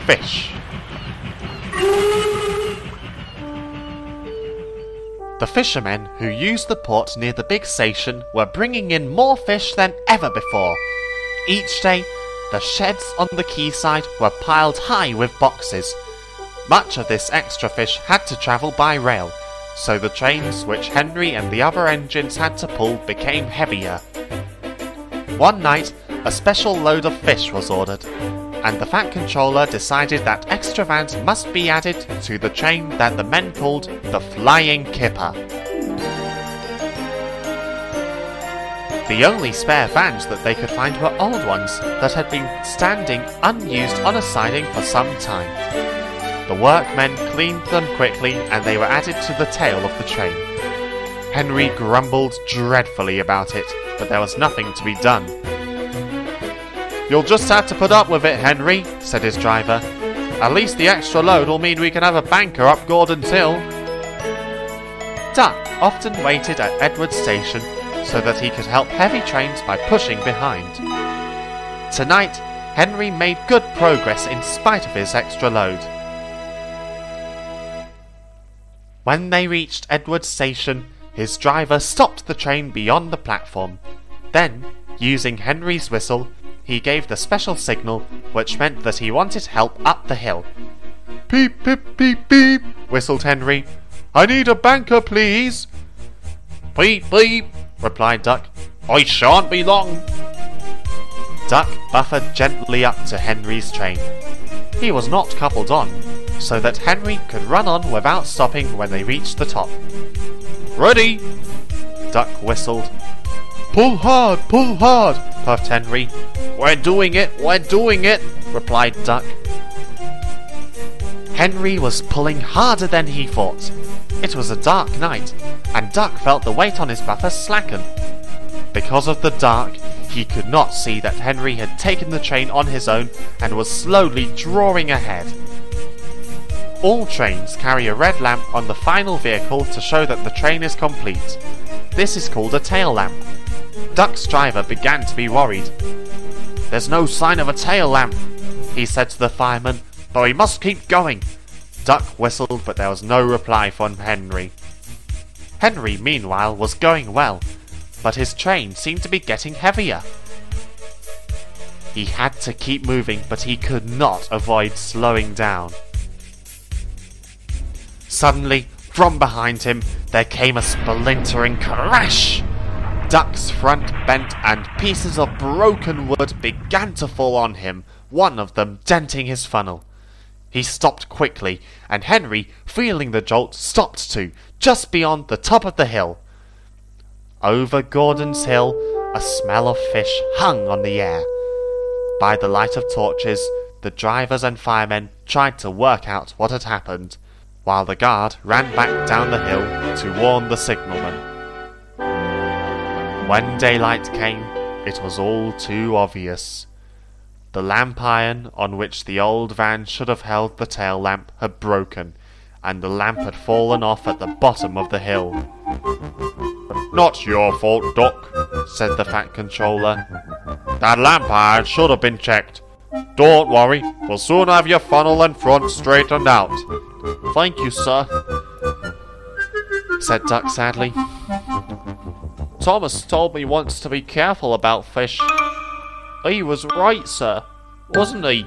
fish. The fishermen who used the port near the big station were bringing in more fish than ever before. Each day, the sheds on the quayside were piled high with boxes. Much of this extra fish had to travel by rail, so the trains which Henry and the other engines had to pull became heavier. One night, a special load of fish was ordered, and the Fat Controller decided that extra vans must be added to the train that the men called the Flying Kipper. The only spare vans that they could find were old ones that had been standing unused on a siding for some time. The workmen cleaned them quickly and they were added to the tail of the train. Henry grumbled dreadfully about it, but there was nothing to be done. "You'll just have to put up with it, Henry," said his driver. "At least the extra load will mean we can have a banker up Gordon's Hill." Duck often waited at Edward's station so that he could help heavy trains by pushing behind. Tonight, Henry made good progress in spite of his extra load. When they reached Edward's station, his driver stopped the train beyond the platform. Then, using Henry's whistle, he gave the special signal, which meant that he wanted help up the hill. "Peep, peep, peep, peep," whistled Henry. "I need a banker, please." "Peep, peep," replied Duck. "I shan't be long." Duck buffered gently up to Henry's train. He was not coupled on, so that Henry could run on without stopping when they reached the top. "Ready!" Duck whistled. pull hard, puffed Henry. We're doing it, replied Duck. Henry was pulling harder than he thought. It was a dark night, and Duck felt the weight on his buffer slacken. Because of the dark, he could not see that Henry had taken the train on his own and was slowly drawing ahead. All trains carry a red lamp on the final vehicle to show that the train is complete. This is called a tail lamp. Duck's driver began to be worried. "There's no sign of a tail lamp," he said to the fireman, "but we must keep going." Duck whistled, but there was no reply from Henry. Henry, meanwhile, was going well, but his train seemed to be getting heavier. He had to keep moving, but he could not avoid slowing down. Suddenly, from behind him, there came a splintering crash! Duck's front bent and pieces of broken wood began to fall on him, one of them denting his funnel. He stopped quickly, and Henry, feeling the jolt, stopped too, just beyond the top of the hill. Over Gordon's Hill, a smell of fish hung on the air. By the light of torches, the drivers and firemen tried to work out what had happened, while the guard ran back down the hill to warn the signalman. When daylight came, it was all too obvious. The lamp iron on which the old van should have held the tail lamp had broken, and the lamp had fallen off at the bottom of the hill. "Not your fault, Duck," said the Fat Controller. "That lamp iron should have been checked. Don't worry, we'll soon have your funnel and front straightened out." "Thank you, sir," said Duck sadly. "Thomas told me once to be careful about fish. He was right, sir, wasn't he?"